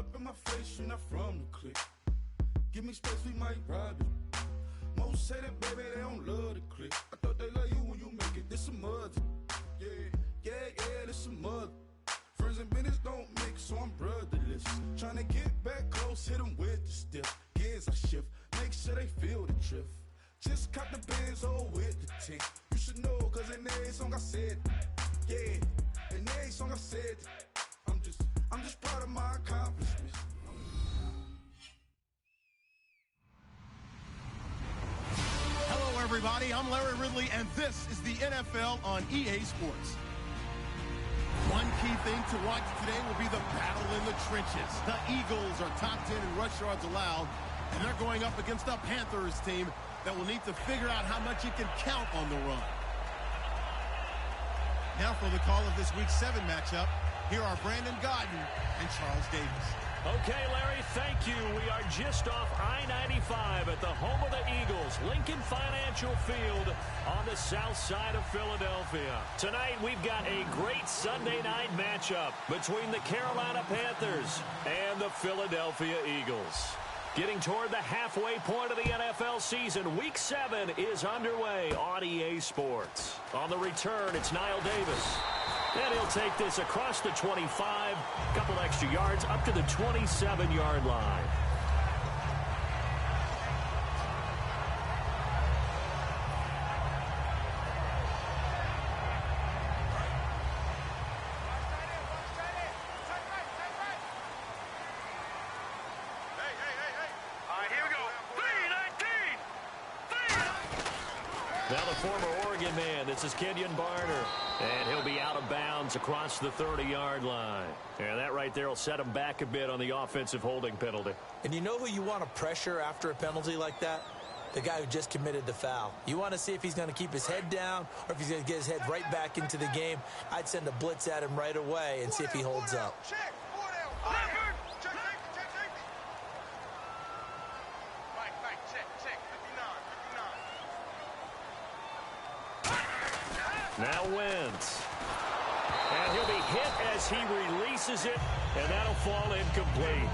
up in my face, you're not from the clique. Give me space, we might rob it. Most say that, baby, they don't love the clique. I thought they love you when you make it, this some mud. Yeah, this some mud. Friends and business don't mix, so I'm brotherless. Tryna get back close, hit them with the stiff. Gears I shift, make sure they feel the drift. Just caught the Benz, oh, with the tick. You should know, cause in every song I said, yeah, in every song I said, I'm just proud of my accomplishments. Hello, everybody. I'm Larry Ridley, and this is the NFL on EA Sports. One key thing to watch today will be the battle in the trenches. The Eagles are top 10 in rush yards allowed, and they're going up against a Panthers team that will need to figure out how much it can count on the run. Now for the call of this Week 7 matchup, here are Brandon Godden and Charles Davis. Okay, Larry, thank you. We are just off I-95 at the home of the Eagles, Lincoln Financial Field on the south side of Philadelphia. Tonight, we've got a great Sunday night matchup between the Carolina Panthers and the Philadelphia Eagles. Getting toward the halfway point of the NFL season, Week 7 is underway on EA Sports. On the return, it's Niall Davis. And he'll take this across the 25, a couple extra yards, up to the 27-yard line. Now the former Oregon man, this is Kenyon Barner. And he'll be out of bounds across the 30-yard line. And that right there will set him back a bit on the offensive holding penalty. And you know who you want to pressure after a penalty like that? The guy who just committed the foul. You want to see if he's going to keep his head down or if he's going to get his head right back into the game. I'd send a blitz at him right away and see if he holds up. Now Wentz. And he'll be hit as he releases it, and that'll fall incomplete.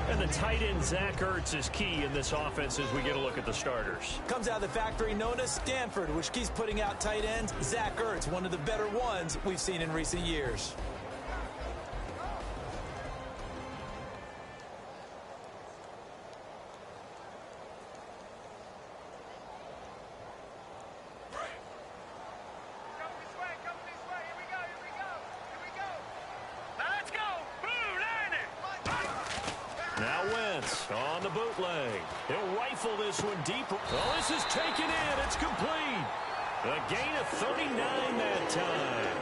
And the tight end, Zach Ertz, is key in this offense as we get a look at the starters. Comes out of the factory known as Stanford, which keeps putting out tight ends. Zach Ertz, one of the better ones we've seen in recent years. Now Wentz on the bootleg. He'll rifle this one deep. Oh, this is taken in. It's complete. A gain of 39 that time.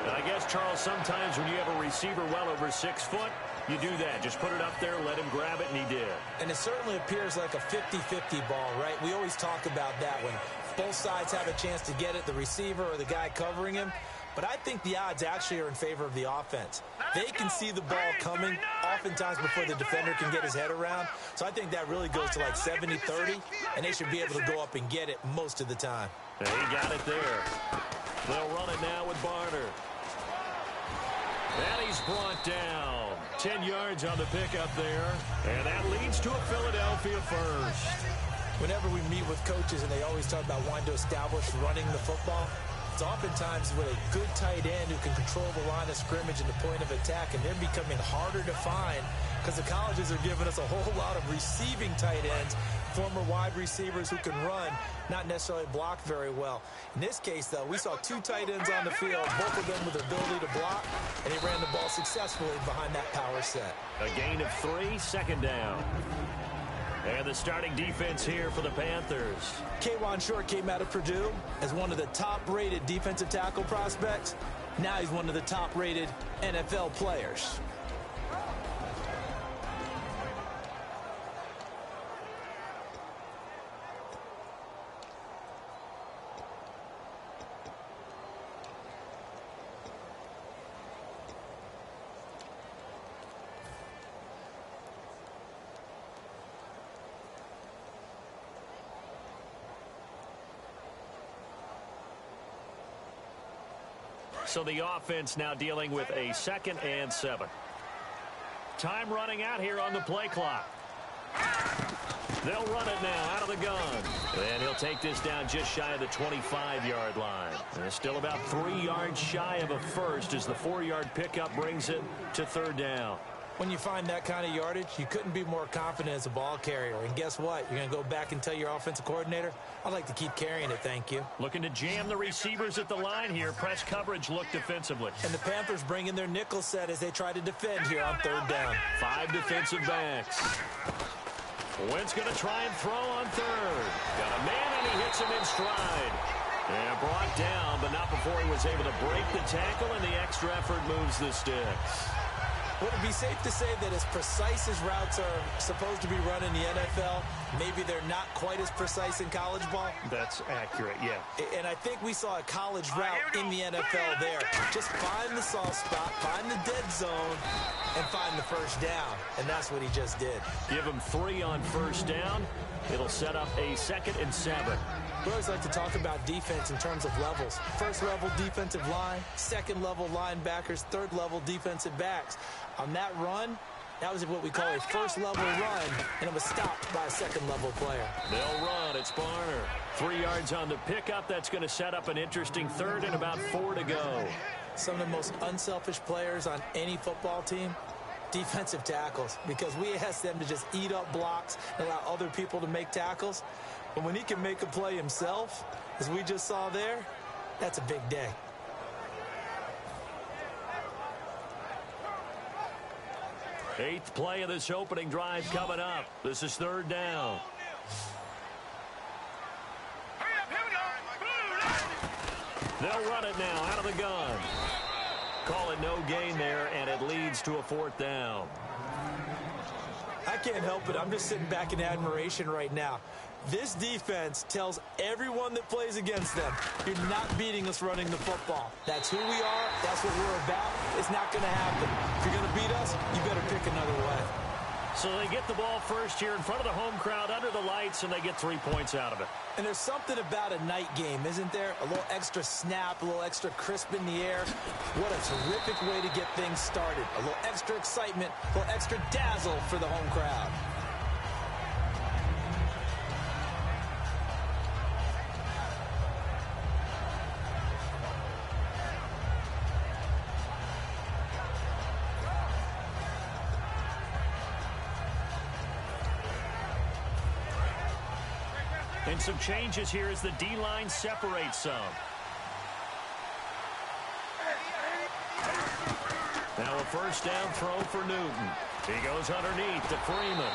And I guess, Charles, sometimes when you have a receiver well over 6 foot, you do that. Just put it up there, let him grab it, and he did. And it certainly appears like a 50-50 ball, right? We always talk about that when both sides have a chance to get it, the receiver or the guy covering him. But I think the odds actually are in favor of the offense. They can see the ball coming oftentimes before the defender can get his head around. So I think that really goes to like 70-30, and they should be able to go up and get it most of the time. And he got it there. They'll run it now with Barner. And he's brought down. 10 yards on the pickup there. And that leads to a Philadelphia first. Whenever we meet with coaches and they always talk about wanting to establish running the football, it's oftentimes with a good tight end who can control the line of scrimmage and the point of attack, and they're becoming harder to find because the colleges are giving us a whole lot of receiving tight ends, former wide receivers who can run, not necessarily block very well. In this case, though, we saw 2 tight ends on the field, both of them with the ability to block, and he ran the ball successfully behind that power set. A gain of 3, second down. And the starting defense here for the Panthers. K'Wan Short came out of Purdue as one of the top-rated defensive tackle prospects. Now he's one of the top-rated NFL players. So the offense now dealing with a 2nd and 7. Time running out here on the play clock. They'll run it now out of the gun. And he'll take this down just shy of the 25-yard line. And it's still about 3 yards shy of a first as the 4-yard pickup brings it to third down. When you find that kind of yardage, you couldn't be more confident as a ball carrier. And guess what? You're going to go back and tell your offensive coordinator, I'd like to keep carrying it, thank you. Looking to jam the receivers at the line here. Press coverage look defensively. And the Panthers bring in their nickel set as they try to defend here on third down. 5 defensive backs. Wentz going to try and throw on third. Got a man, and he hits him in stride. And brought down, but not before he was able to break the tackle, and the extra effort moves the sticks. Would it be safe to say that as precise as routes are supposed to be run in the NFL, maybe they're not quite as precise in college ball? That's accurate, yeah. And I think we saw a college route in the NFL there. Just find the soft spot, find the dead zone, and find the first down. And that's what he just did. Give him 3 on first down. It'll set up a 2nd and 7. We always like to talk about defense in terms of levels. First level defensive line, second level linebackers, third level defensive backs. On that run, that was what we call a first level run, and it was stopped by a second level player. They'll run. It's Barner. 3 yards on the pickup. That's going to set up an interesting third and about 4 to go. Some of the most unselfish players on any football team, defensive tackles, because we ask them to just eat up blocks and allow other people to make tackles. But when he can make a play himself, as we just saw there, that's a big day. Eighth play of this opening drive coming up. This is third down. They'll run it now out of the gun. Call it no gain there, and it leads to a 4th down. I can't help it. I'm just sitting back in admiration right now. This defense tells everyone that plays against them, you're not beating us running the football. That's who we are. That's what we're about. It's not going to happen. If you're going to beat us, you better pick another way. So they get the ball first here in front of the home crowd under the lights, and they get 3 points out of it. And there's something about a night game, isn't there? A little extra snap, a little extra crisp in the air. What a terrific way to get things started. A little extra excitement, a little extra dazzle for the home crowd. And some changes here as the D-line separates some. Now a first down throw for Newton. He goes underneath to Freeman.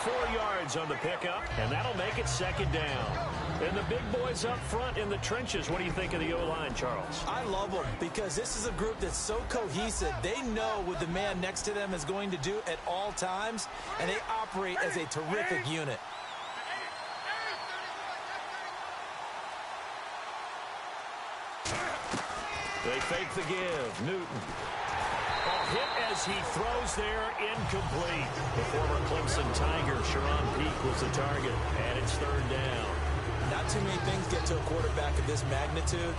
4 yards on the pickup, and that'll make it 2nd down. And the big boys up front in the trenches. What do you think of the O-line, Charles? I love them because this is a group that's so cohesive. They know what the man next to them is going to do at all times, and they operate as a terrific unit. They fake the give. Newton. Hit as he throws there, incomplete. The former Clemson Tiger, Sharon Peak, was the target, and it's 3rd down. Not too many things get to a quarterback of this magnitude,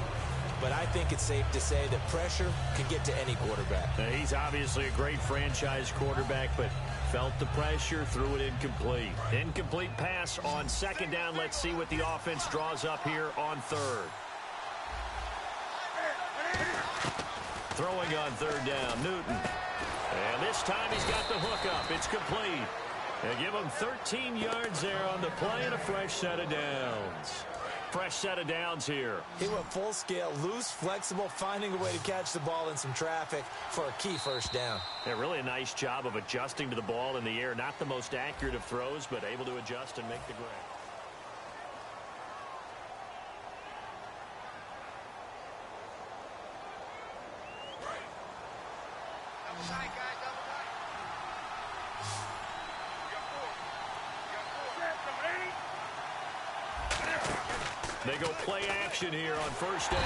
but I think it's safe to say that pressure can get to any quarterback. Now, he's obviously a great franchise quarterback, but felt the pressure, threw it incomplete. Incomplete pass on 2nd down. Let's see what the offense draws up here on 3rd. Throwing on 3rd down, Newton. And this time he's got the hook up. It's complete. They give him 13 yards there on the play and a fresh set of downs. Fresh set of downs here. He went full scale, loose, flexible, finding a way to catch the ball in some traffic for a key first down. Yeah, really a nice job of adjusting to the ball in the air. Not the most accurate of throws, but able to adjust and make the grab. They go play action here on first down.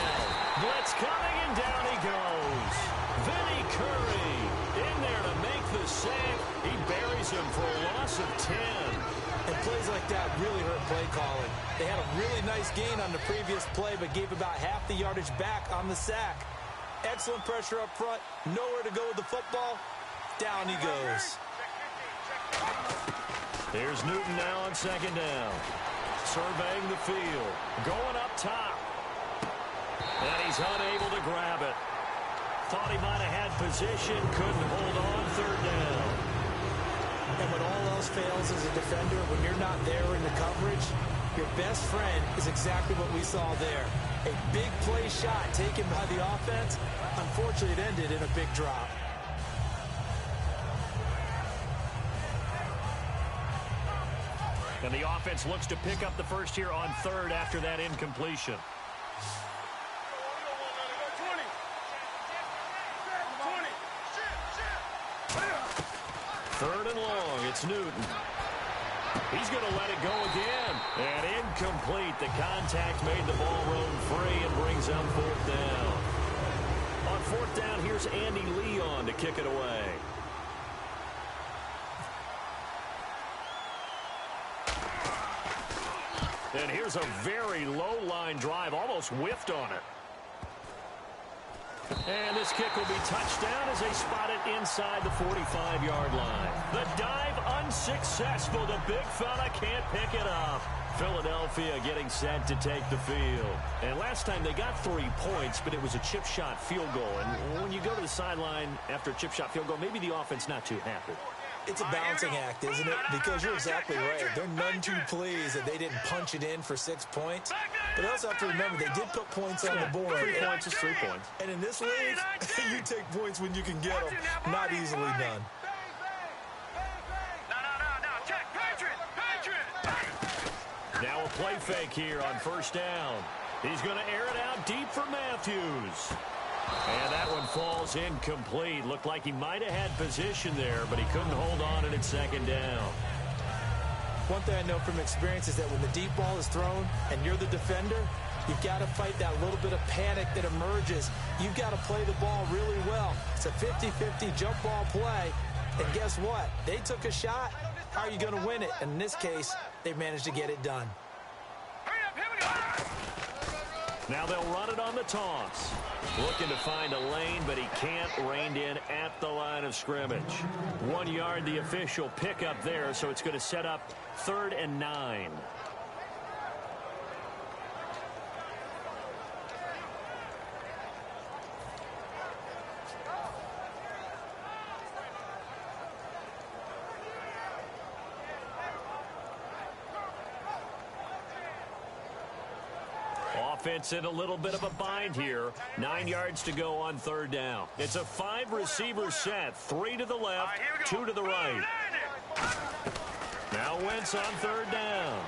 Blitz coming, and down he goes. Vinny Curry in there to make the sack. He buries him for a loss of 10. And plays like that really hurt play calling. They had a really nice gain on the previous play, but gave about half the yardage back on the sack. Excellent pressure up front. Nowhere to go with the football. Down he goes. Here's Newton now on second down. Surveying the field. Going up top. And he's unable to grab it. Thought he might have had position. Couldn't hold on. Third down. And when all else fails as a defender, when you're not there in the coverage, your best friend is exactly what we saw there. A big play shot taken by the offense. Unfortunately, it ended in a big drop. And the offense looks to pick up the first here on third after that incompletion. Third and long, it's Newton. He's going to let it go again. And incomplete. The contact made the ball roam free and brings up fourth down. On fourth down, here's Andy Leon to kick it away. And here's a very low-line drive, almost whiffed on it. And this kick will be touched down as they spot it inside the 45-yard line. The dive unsuccessful. The big fella can't pick it up. Philadelphia getting set to take the field. And last time they got 3 points, but it was a chip shot field goal. And when you go to the sideline after a chip shot field goal, maybe the offense not too happy. It's a balancing act, isn't it? Because you're exactly right. They're none too pleased that they didn't punch it in for 6 points. But also have to remember, they did put points on the board. 3 points is 3 points. And in this league, you take points when you can get them. Not easily done. Now a play fake here on first down. He's going to air it out deep for Matthews. And that one falls incomplete. Looked like he might have had position there, but he couldn't hold on and it's second down. One thing I know from experience is that when the deep ball is thrown and you're the defender, you've got to fight that little bit of panic that emerges. You've got to play the ball really well. It's a 50-50 jump ball play. And guess what? They took a shot. How are you going to win it? And in this case, they managed to get it done. Now they'll run it on the toss. Looking to find a lane, but he can't. Reined in at the line of scrimmage. 1 yard, the official pickup there, so it's going to set up 3rd and 9. Offense in a little bit of a bind here. 9 yards to go on 3rd down. It's a 5-receiver set. 3 to the left, 2 to the right. Now Wentz on 3rd down.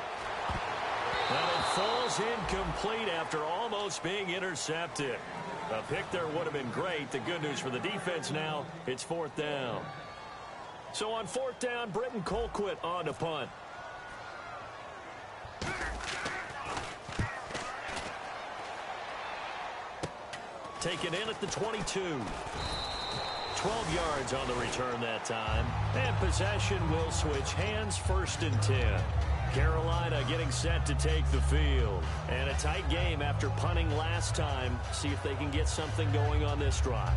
And it falls incomplete after almost being intercepted. A pick there would have been great. The good news for the defense now, it's 4th down. So on 4th down, Britton Colquitt on to punt. Taken in at the 22. 12 yards on the return that time. And possession will switch hands, 1st and 10. Carolina getting set to take the field. And a tight game after punting last time. See if they can get something going on this drive.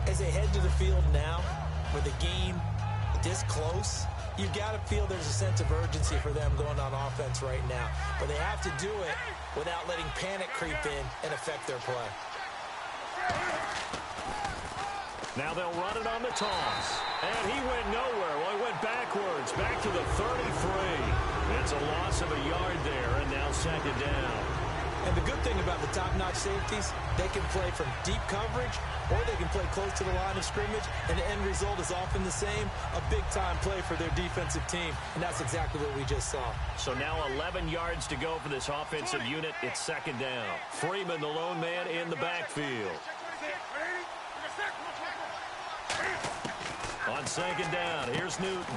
As they head to the field now, with the game this close, you've got to feel there's a sense of urgency for them going on offense right now. But they have to do it without letting panic creep in and affect their play. Now they'll run it on the toss. And he went nowhere. Well, he went backwards, back to the 33. It's a loss of a yard there, and now 2nd down. And the good thing about the top-notch safeties, they can play from deep coverage, or they can play close to the line of scrimmage, and the end result is often the same, a big-time play for their defensive team, and that's exactly what we just saw. So now 11 yards to go for this offensive unit. It's 2nd down. Freeman, the lone man, in the backfield. On 2nd down, here's Newton.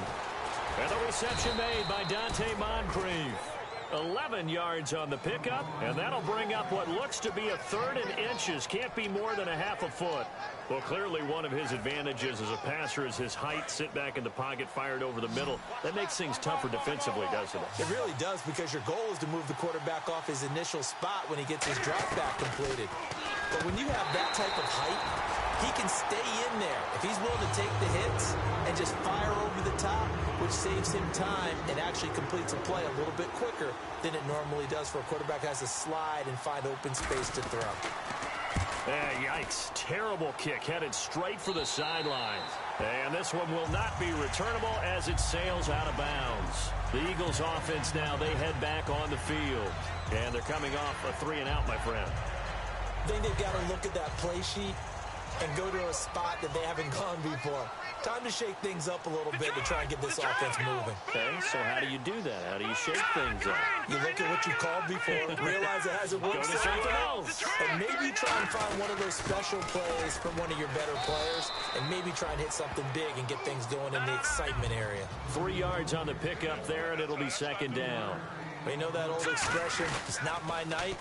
And the reception made by Dante Moncrief. 11 yards on the pickup, and that'll bring up what looks to be a 3rd and inches. Can't be more than a half a foot. Well, clearly one of his advantages as a passer is his height. Sit back in the pocket, fired over the middle. That makes things tougher defensively, doesn't it? It really does, because your goal is to move the quarterback off his initial spot when he gets his drop back completed. But when you have that type of height, he can stay in there. If he's willing to take the hits and just fire over the top, which saves him time and actually completes a play a little bit quicker than it normally does for a quarterback who has to slide and find open space to throw. Yikes. Terrible kick headed straight for the sidelines. And this one will not be returnable as it sails out of bounds. The Eagles offense now, they head back on the field. And they're coming off a 3-and-out, my friend. I think they've got to look at that play sheet and go to a spot that they haven't gone before. Time to shake things up a little bit to try and get this offense moving. Okay, so how do you do that? How do you shake things up? You look at what you called before, realize it hasn't worked, go to something else. And maybe try and find one of those special plays from one of your better players, and maybe try and hit something big and get things going in the excitement area. 3 yards on the pickup there, and it'll be second down. You know that old expression, it's not my night?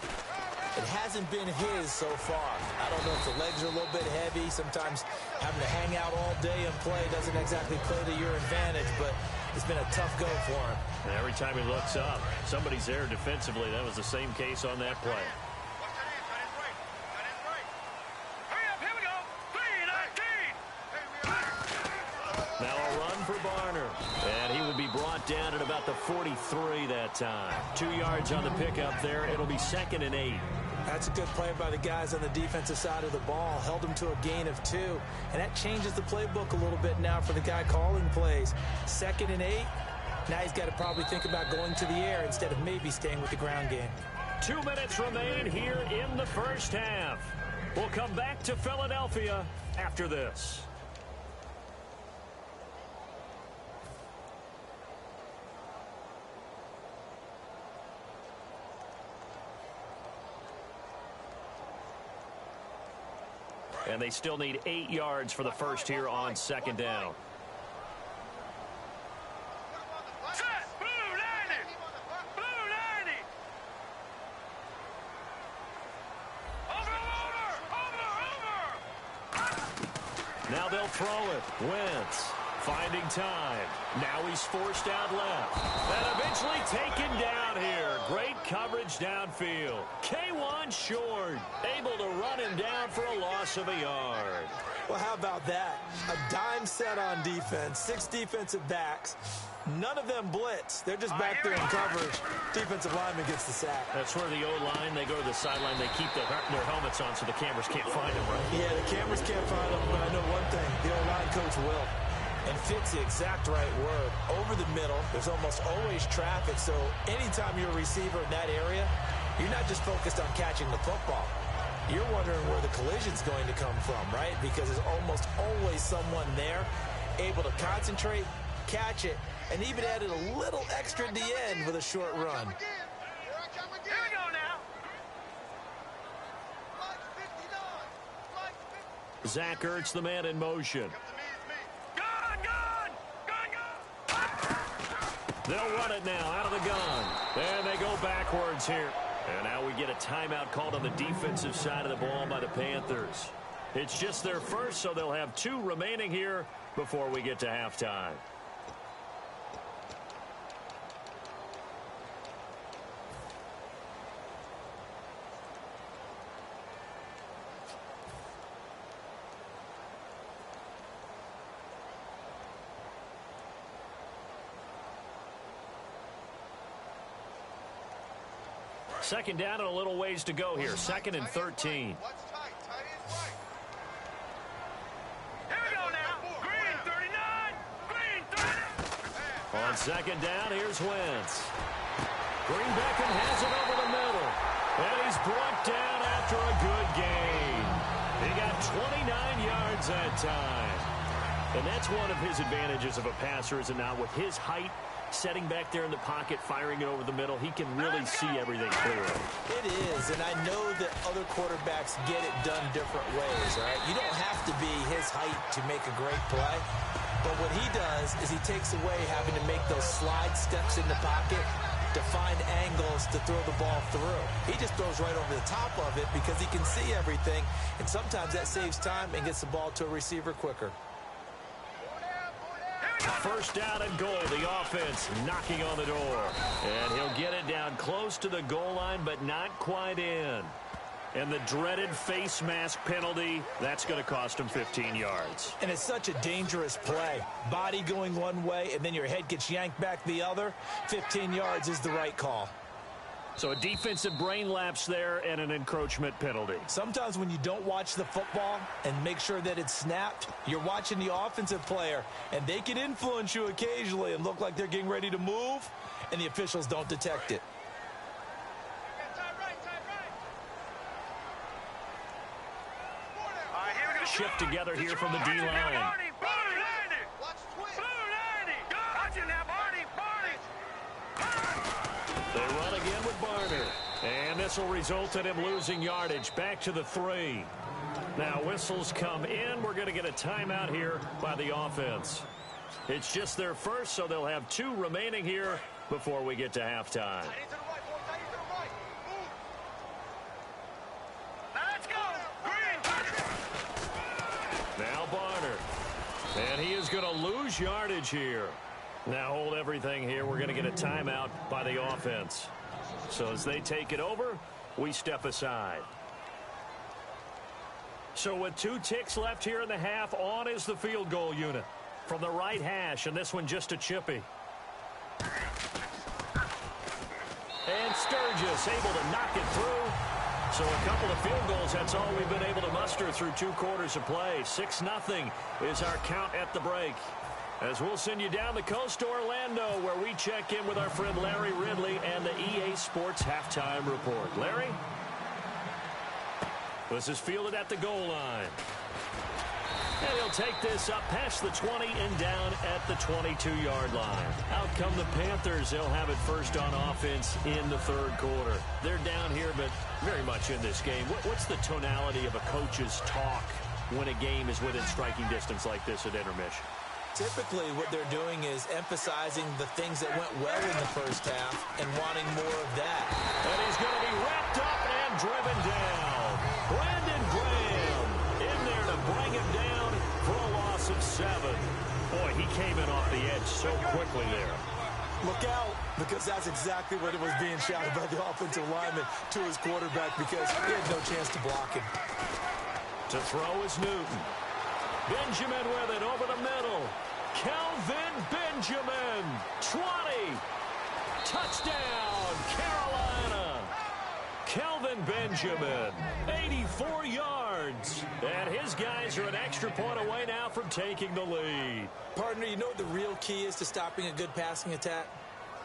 It hasn't been his so far. I don't know if the legs are a little bit heavy. Sometimes having to hang out all day and play doesn't exactly play to your advantage, but it's been a tough go for him. And every time he looks up, somebody's there defensively. That was the same case on that play. Now a run for Barner. And he will be brought down at about the 43 that time. 2 yards on the pickup there. It'll be 2nd and 8. That's a good play by the guys on the defensive side of the ball. Held him to a gain of 2. And that changes the playbook a little bit now for the guy calling plays. 2nd and 8. Now he's got to probably think about going to the air instead of maybe staying with the ground game. 2 minutes remain here in the first half. We'll come back to Philadelphia after this. And they still need 8 yards for the first here on second down. Now they'll throw it. Wentz finding time. Now he's forced out left. And eventually taken down here. Great coverage downfield. K1 short. Able to run him down for a loss of a yard. Well, how about that? A dime set on defense. 6 defensive backs. None of them blitz. They're just back there in coverage. Defensive lineman gets the sack. That's where the O-line, they go to the sideline, they keep their helmets on so the cameras can't find them, right? Yeah, the cameras can't find them, but I know one thing. The O-line coach will. And fits the exact right word. Over the middle, there's almost always traffic, so anytime you're a receiver in that area, you're not just focused on catching the football. You're wondering where the collision's going to come from, right? Because there's almost always someone there able to concentrate, catch it, and even added a little extra at the end with a short run. Here we go now. Zach Ertz, the man in motion. They'll run it now out of the gun. And they go backwards here. And now we get a timeout called on the defensive side of the ball by the Panthers. It's just their first, so they'll have 2 remaining here before we get to halftime. Second down and a little ways to go here. 2nd and 13. Here we go now. Green 39. Green 39. On second down, here's Wentz. Green Beckham has it over the middle. And he's brought down after a good gain. He got 29 yards that time. And that's one of his advantages of a passer, is it not? With his height, setting back there in the pocket, firing it over the middle, he can really see everything clearly. It is, and I know that other quarterbacks get it done different ways, all right? You don't have to be his height to make a great play, but what he does is he takes away having to make those slide steps in the pocket to find angles to throw the ball through. He just throws right over the top of it because he can see everything, and sometimes that saves time and gets the ball to a receiver quicker. First down and goal. The offense knocking on the door. And he'll get it down close to the goal line, but not quite in. And the dreaded face mask penalty, that's going to cost him 15 yards. And it's such a dangerous play. Body going one way, and then your head gets yanked back the other. 15 yards is the right call. So a defensive brain lapse there and an encroachment penalty. Sometimes when you don't watch the football and make sure that it's snapped, you're watching the offensive player, and they can influence you occasionally and look like they're getting ready to move, and the officials don't detect it. Shift together here from the D-line. They run again with Barner. And this will result in him losing yardage. Back to the 3. Now whistles come in. We're going to get a timeout here by the offense. It's just their first, so they'll have 2 remaining here before we get to halftime. Now Barner. And he is going to lose yardage here. Now hold everything here. We're going to get a timeout by the offense. So as they take it over, we step aside. So with 2 ticks left here in the half, on is the field goal unit. From the right hash, and this one just a chippy. And Sturgis able to knock it through. So a couple of field goals, that's all we've been able to muster through 2 quarters of play. 6-0 is our count at the break. As we'll send you down the coast to Orlando, where we check in with our friend Larry Ridley and the EA Sports Halftime Report. Larry? This is fielded at the goal line. And he'll take this up past the 20 and down at the 22-yard line. Out come the Panthers. They'll have it first on offense in the 3rd quarter. They're down here, but very much in this game. What's the tonality of a coach's talk when a game is within striking distance like this at intermission? Typically, what they're doing is emphasizing the things that went well in the first half and wanting more of that. And he's going to be wrapped up and driven down. Brandon Graham in there to bring him down for a loss of 7. Boy, he came in off the edge so quickly there. Look out, because that's exactly what it was being shouted by the offensive lineman to his quarterback, because he had no chance to block him. To throw is Newton. Benjamin with it over the middle. Kelvin Benjamin, 20. Touchdown, Carolina. Kelvin Benjamin, 84 yards. And his guys are an extra point away now from taking the lead. Partner, you know what the real key is to stopping a good passing attack?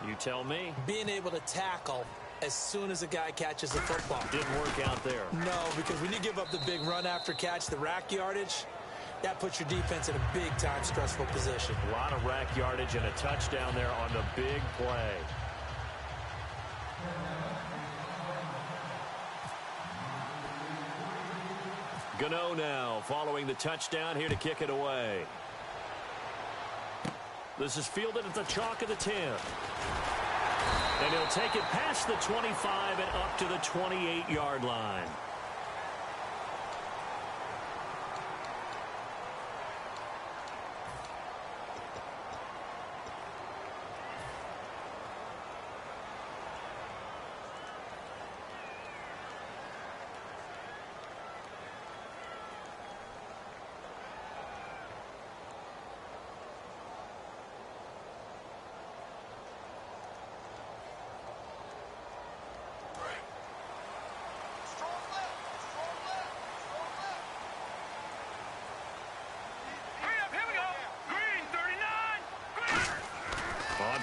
You tell me. Being able to tackle as soon as a guy catches the football. Didn't work out there. No, because when you give up the big run after catch, the rack yardage, that puts your defense in a big-time stressful position. A lot of rack yardage and a touchdown there on the big play. Gano now following the touchdown here to kick it away. This is fielded at the chalk of the 10. And he'll take it past the 25 and up to the 28-yard line.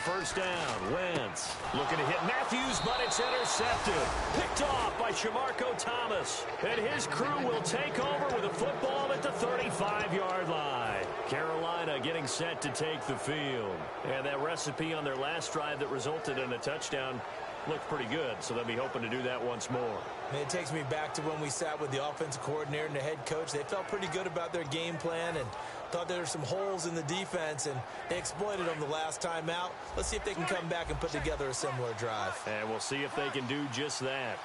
First down, Wentz looking to hit Matthews, but it's intercepted. Picked off by Shamarko Thomas. And his crew will take over with a football at the 35-yard line. Carolina getting set to take the field. And that recipe on their last drive that resulted in a touchdown looked pretty good, so they'll be hoping to do that once more. And it takes me back to when we sat with the offensive coordinator and the head coach. They felt pretty good about their game plan and thought there were some holes in the defense, and they exploited them the last time out. Let's see if they can come back and put together a similar drive. And we'll see if they can do just that.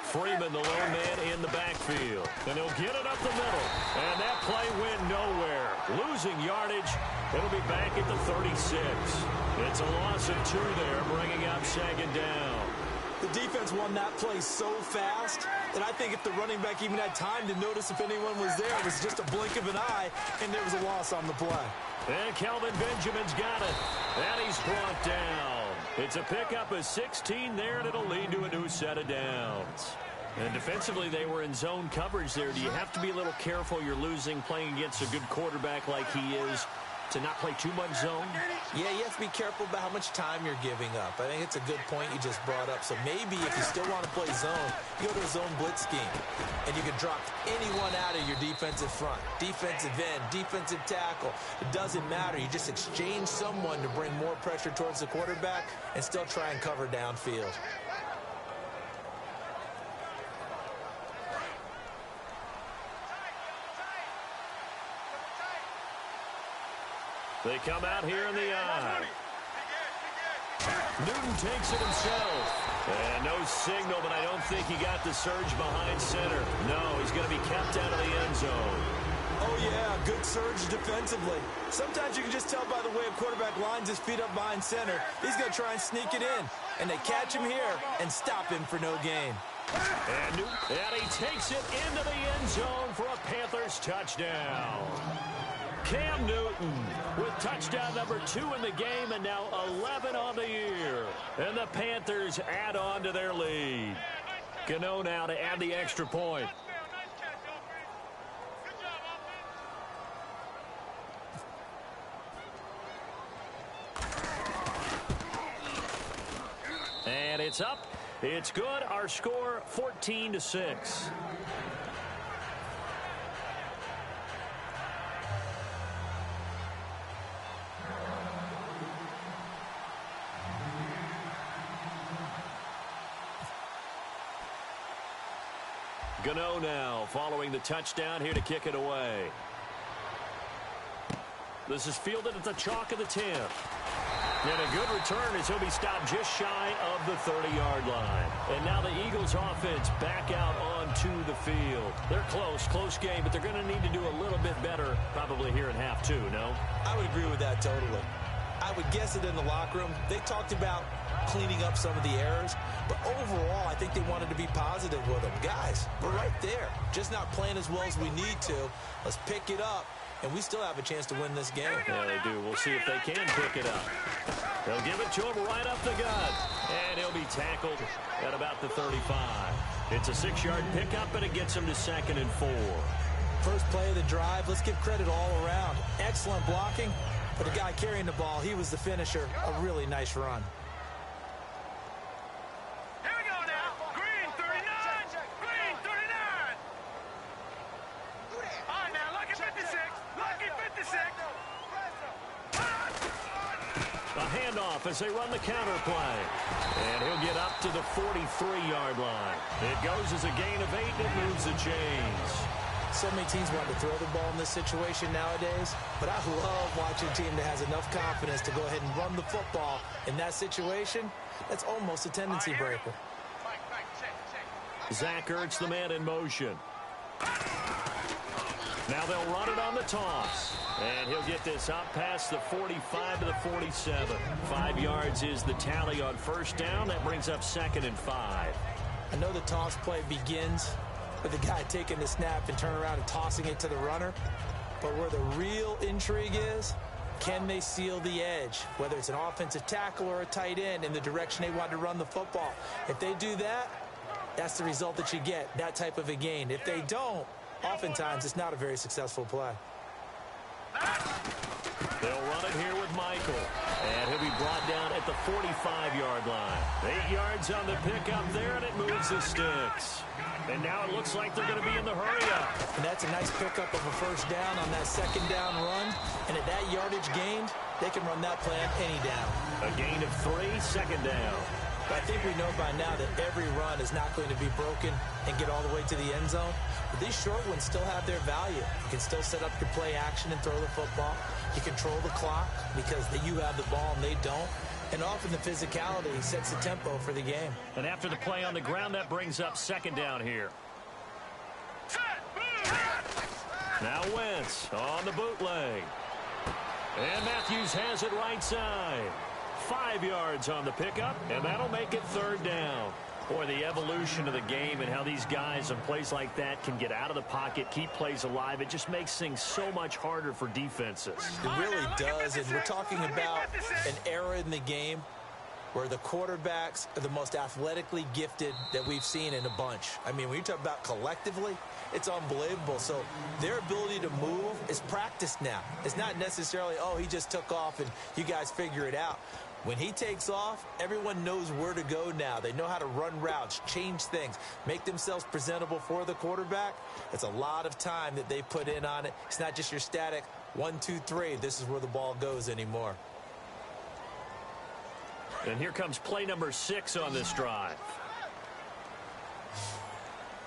Freeman, the lone man in the backfield. And he'll get it up the middle. And that play went nowhere. Losing yardage. It'll be back at the 36. It's a loss of 2 there, bringing up second down. The defense won that play so fast that I think if the running back even had time to notice if anyone was there, it was just a blink of an eye, and there was a loss on the play. And Kelvin Benjamin's got it. And he's brought down. It's a pickup of 16 there, and it'll lead to a new set of downs. And defensively, they were in zone coverage there. Do you have to be a little careful you're losing playing against a good quarterback like he is to not play too much zone? Yeah, you have to be careful about how much time you're giving up. I think it's a good point you just brought up. So maybe if you still want to play zone, you go to a zone blitz scheme. And you can drop anyone out of your defensive front. Defensive end, defensive tackle. It doesn't matter. You just exchange someone to bring more pressure towards the quarterback and still try and cover downfield. They come out here in the eye. Newton takes it himself. And no signal, but I don't think he got the surge behind center. No, he's going to be kept out of the end zone. Oh, yeah, good surge defensively. Sometimes you can just tell by the way a quarterback lines his feet up behind center. He's going to try and sneak it in. And they catch him here and stop him for no gain. And he takes it into the end zone for a Panthers touchdown. Cam Newton with touchdown number 2 in the game and now 11 on the year. And the Panthers add on to their lead. Gano now to add the extra point. And it's up. It's good. Our score 14-6. Gano now following the touchdown here to kick it away. This is fielded at the chalk of the 10. And a good return as he'll be stopped just shy of the 30-yard line. And now the Eagles offense back out onto the field. They're close game, but they're going to need to do a little bit better probably here in half 2, no? I would agree with that totally. I would guess that in the locker room, they talked about cleaning up some of the errors, but overall, I think they wanted to be positive with them. Guys, we're right there, just not playing as well as we need to. Let's pick it up, and we still have a chance to win this game. Yeah, they do. We'll see if they can pick it up. They'll give it to him right up the gut, and he'll be tackled at about the 35. It's a 6-yard pickup, and it gets him to 2nd and 4. First play of the drive, let's give credit all around. Excellent blocking, but the guy carrying the ball, he was the finisher. A really nice run. Here we go now. Green 39. Green 39. All right, now, lucky 56. Lucky 56. A handoff as they run the counter play. And he'll get up to the 43-yard line. It goes as a gain of 8, and it moves the chains. So many teams want to throw the ball in this situation nowadays, but I love watching a team that has enough confidence to go ahead and run the football in that situation. That's almost a tendency breaker. Zach Ertz, the man in motion. Now they'll run it on the toss. And he'll get this up past the 45 to the 47. 5 yards is the tally on first down. That brings up 2nd and 5. I know the toss play begins with the guy taking the snap and turning around and tossing it to the runner. But where the real intrigue is, can they seal the edge? Whether it's an offensive tackle or a tight end in the direction they want to run the football. If they do that, that's the result that you get, that type of a gain. If they don't, oftentimes it's not a very successful play. They'll run it here with Michael. And he'll be brought down at the 45-yard line. 8 yards on the pickup there, and it moves the sticks. And now it looks like they're going to be in the hurry-up. And that's a nice pickup of a first down on that 2nd down run. And at that yardage gained, they can run that play on any down. A gain of 3, 2nd down. But I think we know by now that every run is not going to be broken and get all the way to the end zone. But these short ones still have their value. You can still set up your play action and throw the football. You control the clock because you have the ball and they don't. And often the physicality sets the tempo for the game. And after the play on the ground, that brings up 2nd down here. Now Wentz on the bootleg. And Matthews has it right side. 5 yards on the pickup, and that'll make it 3rd down. Boy, the evolution of the game and how these guys in plays like that can get out of the pocket, keep plays alive, it just makes things so much harder for defenses. It really does, and we're talking about an era in the game where the quarterbacks are the most athletically gifted that we've seen in a bunch. I mean, when you talk about collectively, it's unbelievable. So their ability to move is practiced now. It's not necessarily, oh, he just took off and you guys figure it out. When he takes off, everyone knows where to go now. They know how to run routes, change things, make themselves presentable for the quarterback. It's a lot of time that they put in on it. It's not just your static 1, 2, 3. This is where the ball goes anymore. And here comes play number 6 on this drive.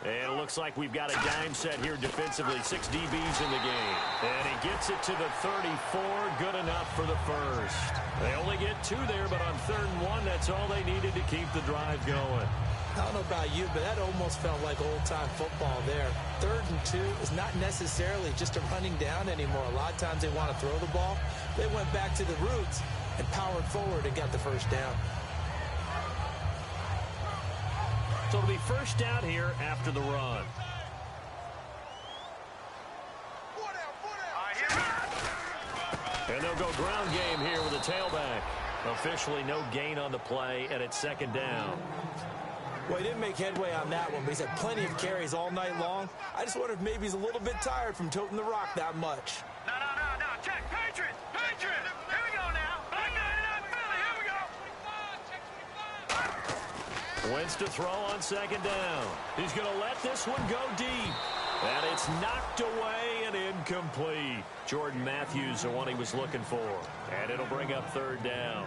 And it looks like we've got a dime set here defensively. 6 DBs in the game. And he gets it to the 34. Good enough for the first. They only get 2 there, but on 3rd and 1, that's all they needed to keep the drive going. I don't know about you, but that almost felt like old-time football there. 3rd and 2 is not necessarily just a running down anymore. A lot of times they want to throw the ball. They went back to the roots and powered forward and got the first down. So it'll be first down here after the run. And they'll go ground game here with a tailback. Officially no gain on the play, and it's 2nd down. Well, he didn't make headway on that one, but he's had plenty of carries all night long. I just wonder if maybe he's a little bit tired from toting the rock that much. No. Check. Patriots. Here we go now. Black 99 Philly. Here we go. Wentz to throw on 2nd down. He's going to let this one go deep. And it's knocked away and incomplete. Jordan Matthews, the one he was looking for. And it'll bring up 3rd down.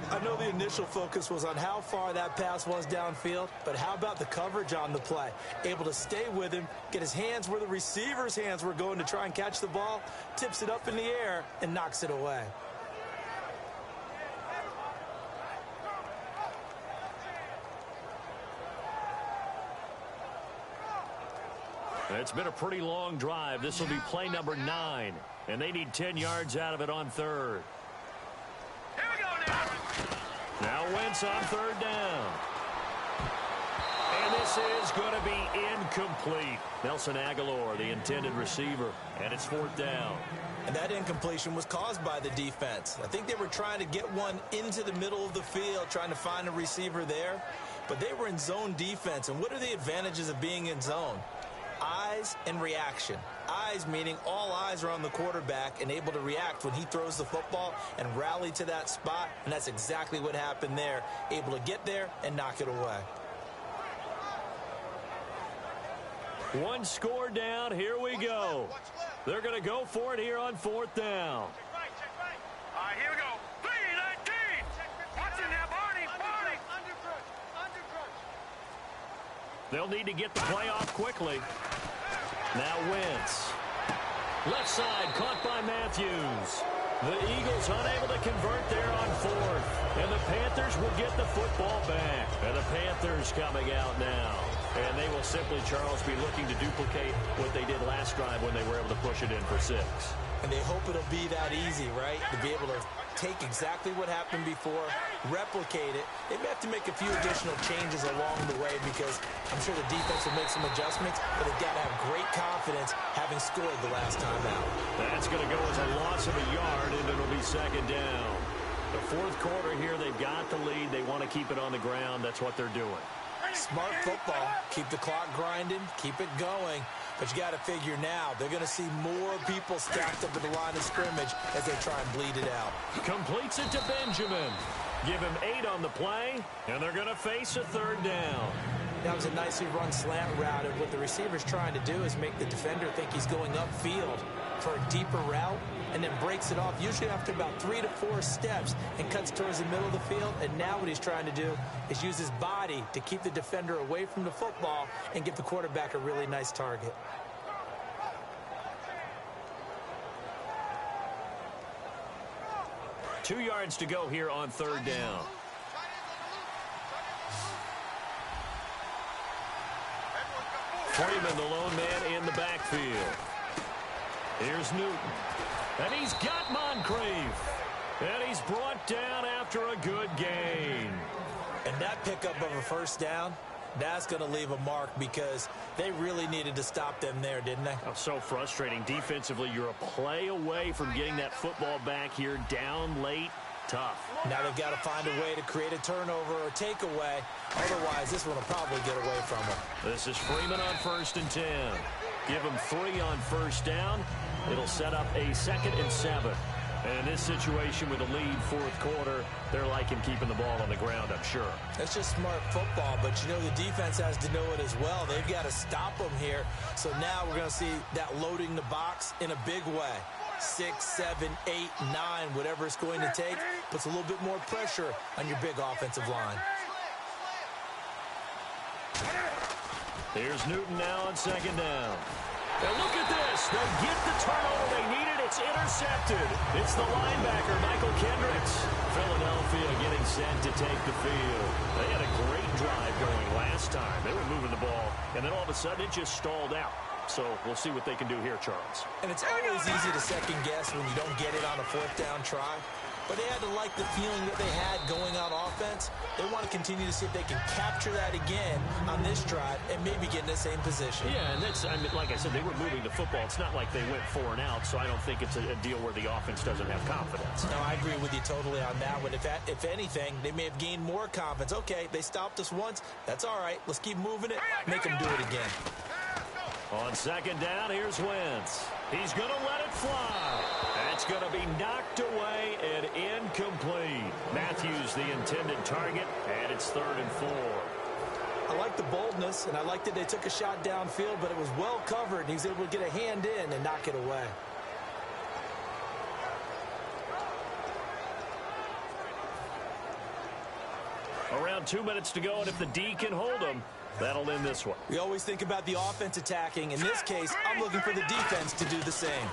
I know the initial focus was on how far that pass was downfield, but how about the coverage on the play? Able to stay with him, get his hands where the receiver's hands were going to try and catch the ball, tips it up in the air, and knocks it away. It's been a pretty long drive. This will be play number 9, and they need 10 yards out of it on 3rd. Here we go now. Now Wentz on 3rd down. And this is going to be incomplete. Nelson Aguilar, the intended receiver, and it's 4th down. And that incompletion was caused by the defense. I think they were trying to get one into the middle of the field, trying to find a receiver there, but they were in zone defense. And what are the advantages of being in zone? Eyes and reaction. Eyes meaning all eyes are on the quarterback and able to react when he throws the football and rally to that spot, and that's exactly what happened there. Able to get there and knock it away. 1 score down. Here we go. They're going to go for it here on 4th down. All right, here we go. 3-19. Watch him now, Barney. They'll need to get the play off quickly. Now Wentz. Left side, caught by Matthews. The Eagles unable to convert there on 4th. And the Panthers will get the football back. And the Panthers coming out now. And they will simply, Charles, be looking to duplicate what they did last drive when they were able to push it in for 6. And they hope it'll be that easy, right? To be able to take exactly what happened before, replicate it. They may have to make a few additional changes along the way because I'm sure the defense will make some adjustments, but they've got to have great confidence having scored the last time out. That's going to go as a loss of a yard, and it'll be 2nd down. The 4th quarter here, they've got the lead. They want to keep it on the ground. That's what they're doing. Smart football. Keep the clock grinding. Keep it going. But you got to figure now, they're going to see more people stacked up at the line of scrimmage as they try and bleed it out. Completes it to Benjamin. Give him 8 on the play, and they're going to face a 3rd down. That was a nicely run slant route, and what the receiver's trying to do is make the defender think he's going upfield for a deeper route, and then breaks it off, usually after about 3 to 4 steps, and cuts towards the middle of the field. And now what he's trying to do is use his body to keep the defender away from the football and give the quarterback a really nice target. Two yards to go here on 3rd down. Freeman, the lone man in the backfield. Here's Newton. And he's got Moncrief. And he's brought down after a good gain. And that pickup of a first down, That's going to leave a mark because they really needed to stop them there, didn't they? Oh, so frustrating. Defensively, you're a play away from getting that football back here, down late. Tough. Now they've got to find a way to create a turnover or takeaway. Otherwise, this one will probably get away from them. This is Freeman on 1st and 10. Give him 3 on 1st down. It'll set up a 2nd and 7. And in this situation with a lead 4th quarter, they're liking keeping the ball on the ground, I'm sure. It's just smart football, but you know the defense has to know it as well. They've got to stop them here. So now we're going to see that loading the box in a big way. 6, 7, 8, 9, whatever it's going to take, puts a little bit more pressure on your big offensive line. Here's Newton now on 2nd down. And look at this. They get the turnover they needed. It's intercepted. It's the linebacker, Michael Kendricks. Philadelphia getting set to take the field. They had a great drive going last time. They were moving the ball, and then all of a sudden it just stalled out. So we'll see what they can do here, Charles. And it's always easy to second guess when you don't get it on a 4th down try. But they had to like the feeling that they had going on offense. They want to continue to see if they can capture that again on this drive and maybe get in the same position. Yeah, and that's, I mean, like I said, they were moving the football. It's not like they went 4 and out, so I don't think it's a deal where the offense doesn't have confidence. No, I agree with you totally on that one. If anything, they may have gained more confidence. Okay, they stopped us once. That's all right. Let's keep moving it. Make them do it again. On 2nd down, here's Wentz. He's going to let it fly. That's going to be knocked away and incomplete. Matthews, the intended target, and it's 3rd and 4. I like the boldness, and I like that they took a shot downfield, but it was well covered, and he was able to get a hand in and knock it away. Around 2 minutes to go, and if the D can hold them, that'll end this one. We always think about the offense attacking. In this case, I'm looking for the defense to do the same.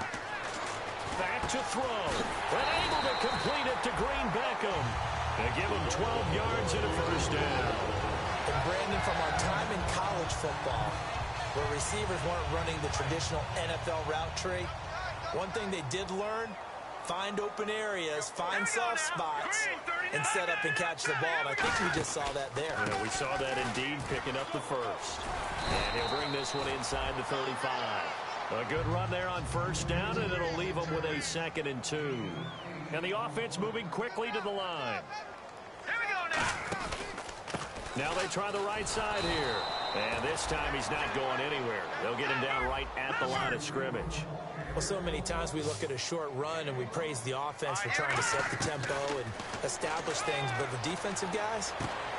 Back to throw. And able to complete it to Green Beckham. And give him 12 yards and a 1st down. And Brandon, from our time in college football, where receivers weren't running the traditional NFL route tree, one thing they did learn, find open areas, find soft spots, and set up and catch the ball. And I think we just saw that there. Yeah, we saw that indeed, picking up the 1st. And he'll bring this one inside the 35. A good run there on 1st down, and it'll leave them with a 2nd and 2. And the offense moving quickly to the line. Here we go now. Now they try the right side here. And this time he's not going anywhere. They'll get him down right at the line of scrimmage. Well, so many times we look at a short run and we praise the offense for trying to set the tempo and establish things, but the defensive guys,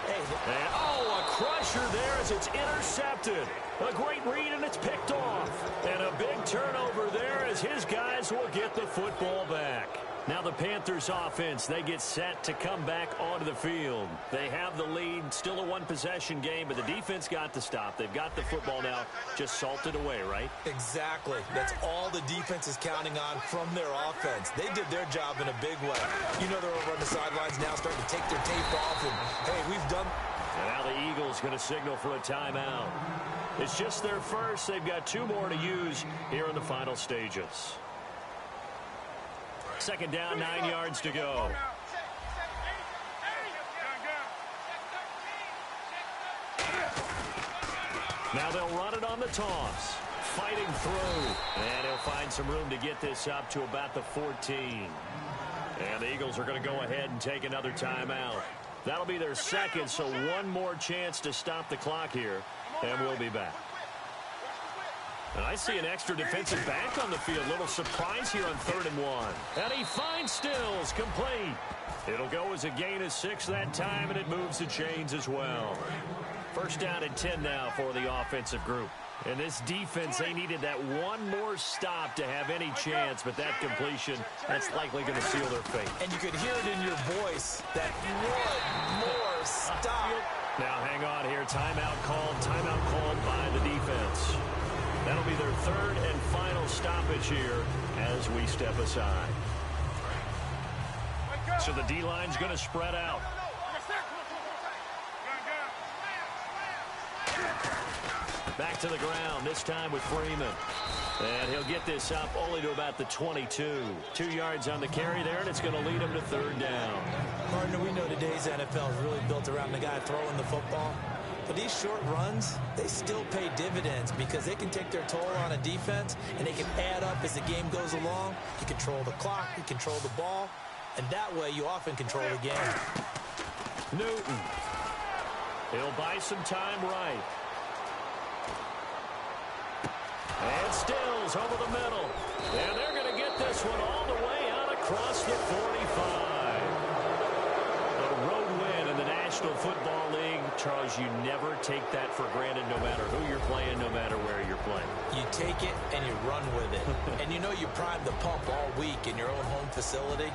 hey. And, oh, a crusher there as it's intercepted. A great read, and it's picked off. And a big turnover there as his guys will get the football back. Now the Panthers offense, they get set to come back onto the field. They have the lead, still a one-possession game, but the defense got to stop. They've got the football now, just salted away, right? Exactly. That's all the defense is counting on from their offense. They did their job in a big way. You know they're over on the sidelines now starting to take their tape off, and, hey, we've done. And now the Eagles going to signal for a timeout. It's just their first. They've got 2 more to use here in the final stages. 2nd down, 9 yards to go. Now they'll run it on the toss. Fighting through. And he'll find some room to get this up to about the 14. And the Eagles are going to go ahead and take another timeout. That'll be their 2nd, so 1 more chance to stop the clock here. And we'll be back. And I see an extra defensive back on the field. Little surprise here on 3rd and 1. And he finds Stills, complete. It'll go as a gain of 6 that time, and it moves the chains as well. 1st down and 10 now for the offensive group. And this defense, they needed that 1 more stop to have any chance, but that completion, that's likely going to seal their fate. And you could hear it in your voice, that 1 more stop. Now hang on here. Timeout called by the defense. That'll be their 3rd and final stoppage here as we step aside. So the D-line's going to spread out. Back to the ground, this time with Freeman. And he'll get this up only to about the 22. 2 yards on the carry there, and it's going to lead him to 3rd down. Partner, we know today's NFL is really built around the guy throwing the football. But these short runs, they still pay dividends because they can take their toll on a defense, and they can add up as the game goes along. You control the clock, you control the ball, and that way you often control the game. Newton. He'll buy some time right. And Stills over the middle. And they're going to get this one all the way out across the 45. A road win in the National Football League. Charles, you never take that for granted no matter who you're playing, no matter where you're playing. You take it and you run with it. And you know you primed the pump all week in your own home facility.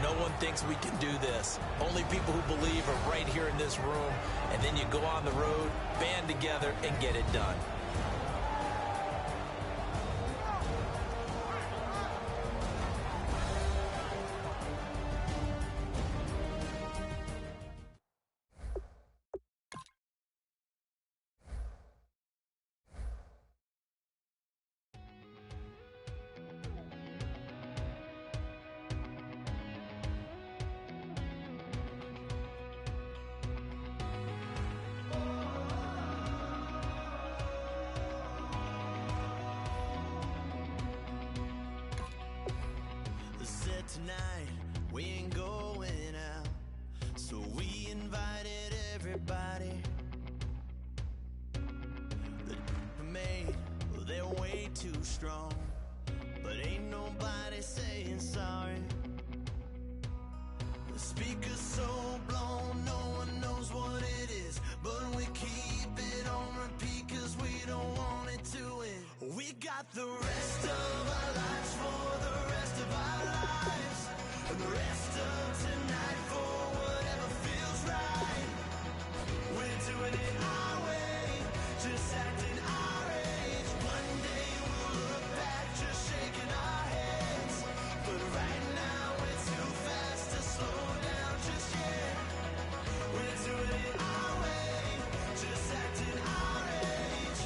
No one thinks we can do this. Only people who believe are right here in this room. And then you go on the road, band together, and get it done. Tonight we ain't going out, so we invited everybody. The made, well, they're way too strong, but ain't nobody saying sorry. The speaker's so blown, no one knows what it is, but we keep it on repeat 'cause we don't want it to end. We got the rest of our lives for the rest of our lives, and the rest of tonight for whatever feels right. We're doing it our way, just acting our age. One day we'll look back just shaking our heads, but right now we're too fast to slow down just yet. We're doing it our way, just acting our age,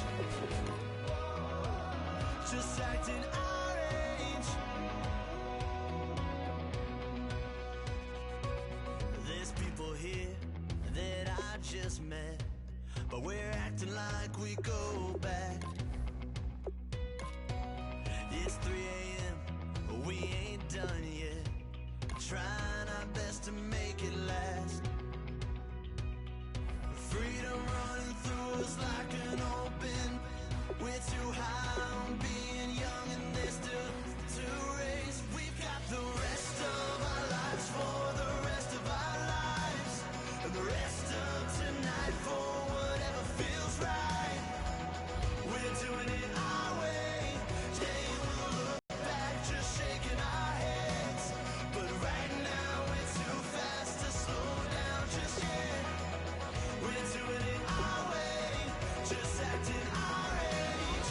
just acting our age. There's people here that I just met, but we're acting like we go back. It's 3 a.m., but we ain't done yet, trying our best to make it last. Freedom running through us like an open. We're too high on being young, and there's still to race. We've got the rest of our lives for the rest of our lives, and the rest of tonight for whatever feels right. We're doing it our way. Today we'll look back just shaking our heads, but right now we're too fast to slow down just yet. We're doing it our way, just acting our age.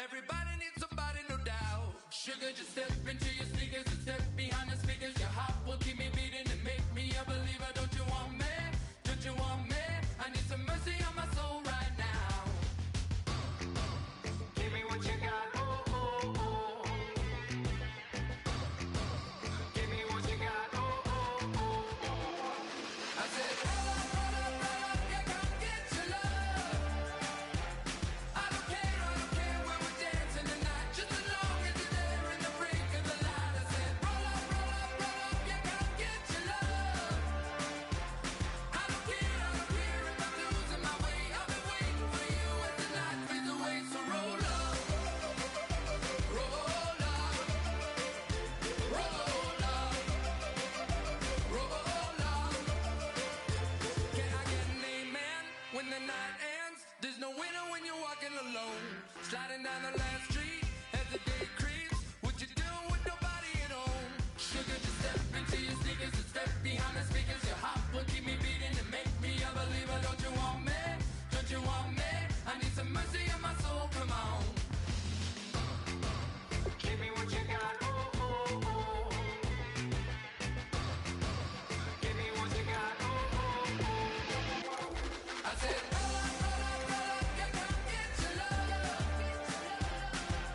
Everybody needs somebody, no doubt. Sugar, just step into your sneakers and step behind the speakers. Your heart will keep me beating and make me a believer. Don't you want me? Don't you want me? I need some mercy on my soul right now. Give me what you got, oh, oh, oh. Give me what you got, oh, oh, oh, oh. I said, roll up, yeah, come get your love. I don't care when we're dancing tonight, just as long as you're there in the brink of the light. I said, roll up, yeah, come get your love. I don't care if I'm losing my way. I've been waiting for you as the night fades away. So roll up, roll up, roll up, roll up. Can I get an amen when the night ends? There's no winner when you're walking alone. Sliding down the last street as the day creeps. What you doing with nobody at home? Sugar, just step into your sneakers and step behind the speakers. Your heart will keep me beating and make me a believer. Don't you want me? Don't you want me? I need some mercy on my soul, come on. Give me what you got, oh, oh, oh. Give me what you got, oh, oh, oh. I said, roll up, yeah, come get your love.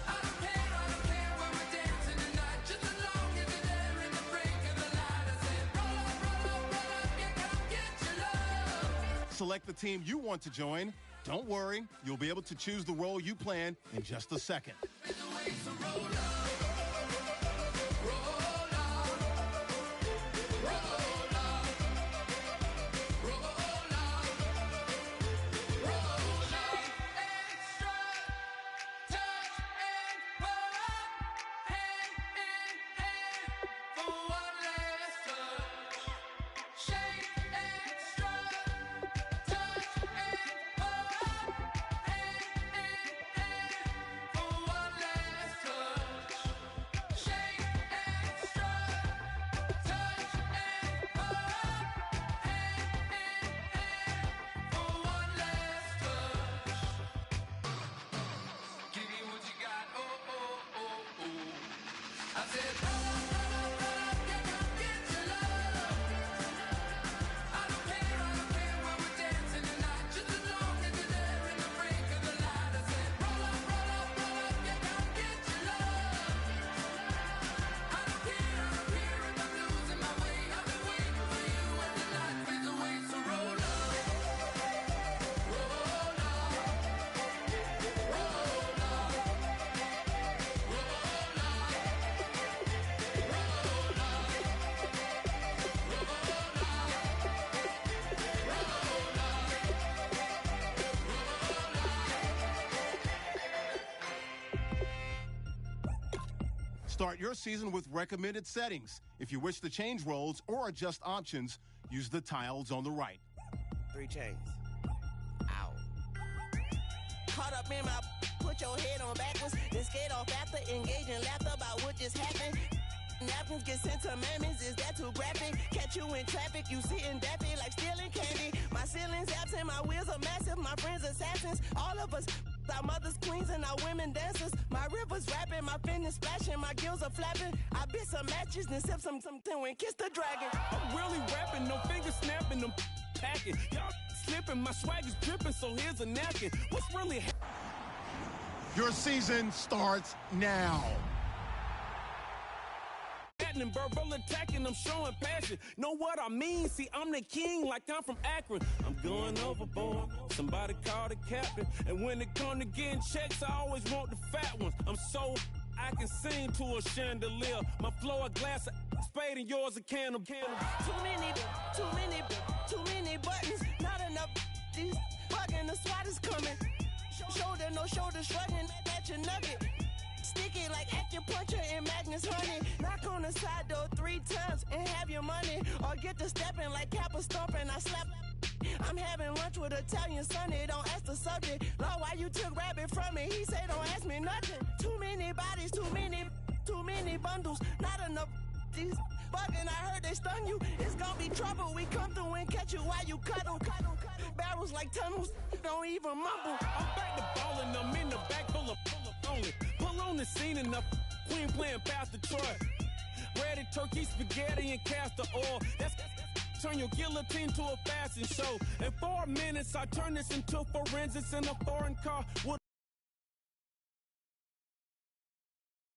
I don't care when we're dancing tonight, just as long as you're there in the brink of the light. I said, roll up, yeah, come get your love. Select the team you want to join. Don't worry, you'll be able to choose the role you plan in just a second. Fades away, so roll up, roll up, roll up, roll up, roll up. Extra, touch and pull up, hand in hand for one last touch. Shake extra, touch and pull up, hand in hand for one last touch. Shake extra, touch and pull up, hand in hand for one last touch. Give me what you got, oh, oh, oh, oh. I said, roll up, yeah, come get your love. I don't care when we're dancing tonight, just as long as you're there in the brink of the light. I said, roll up, yeah, come get your love. I don't care if I'm losing my way. I've been waiting for you as the night fades away. So roll up, roll up, roll up, roll Start your season with recommended settings. If you wish to change roles or adjust options, use the tiles on the right. 3 chains. Ow. Caught up in my, put your head on backwards, then skate off after, engage in laughter about what just happened. Napkins get sent to mammies, is that too graphic? Catch you in traffic, you sitting daffy like stealing candy. My ceiling's absent, my wheels are massive, my friends assassins. All of us, our mothers queens and our women dancers. My rivers rapping, my fingers splashing, my gills are flapping. I bit some matches, then sip something and kiss the dragon. I'm really rapping, no fingers snapping, them packing. Y'all slipping, my swag is dripping, so here's a napkin. What's really happening? Your season starts now. Verbal attacking, I'm showing passion. Know what I mean? See, I'm the king like I'm from Akron. I'm going overboard. Somebody call the captain. And when it come to getting checks, I always want the fat ones. I'm so I can sing to a chandelier. My flow a glass of spade and yours a can of. Too many buttons. Not enough. These bugging, the SWAT is coming. Shoulder, no shoulder shrugging at your nugget. Sticky like acupuncture and Magnus honey. Knock on the side door 3 times and have your money. Or get to stepping like Kappa stomping. I slap. I'm having lunch with Italian Sonny. Don't ask the subject. Lord, why you took rabbit from me? He said don't ask me nothing. Too many bodies, too many bundles. Not enough. These bugging, I heard they stung you. It's gonna be trouble. We come through and catch you while you cuddle. Barrels like tunnels. Don't even mumble. I'm back to ballin'. I'm in the back full of only. Pull on the scene and the queen playing Pastor Troy. Ready turkey, spaghetti, and castor oil. That's turn your guillotine to a fashion show. In 4 minutes, I turn this into forensics in a foreign car.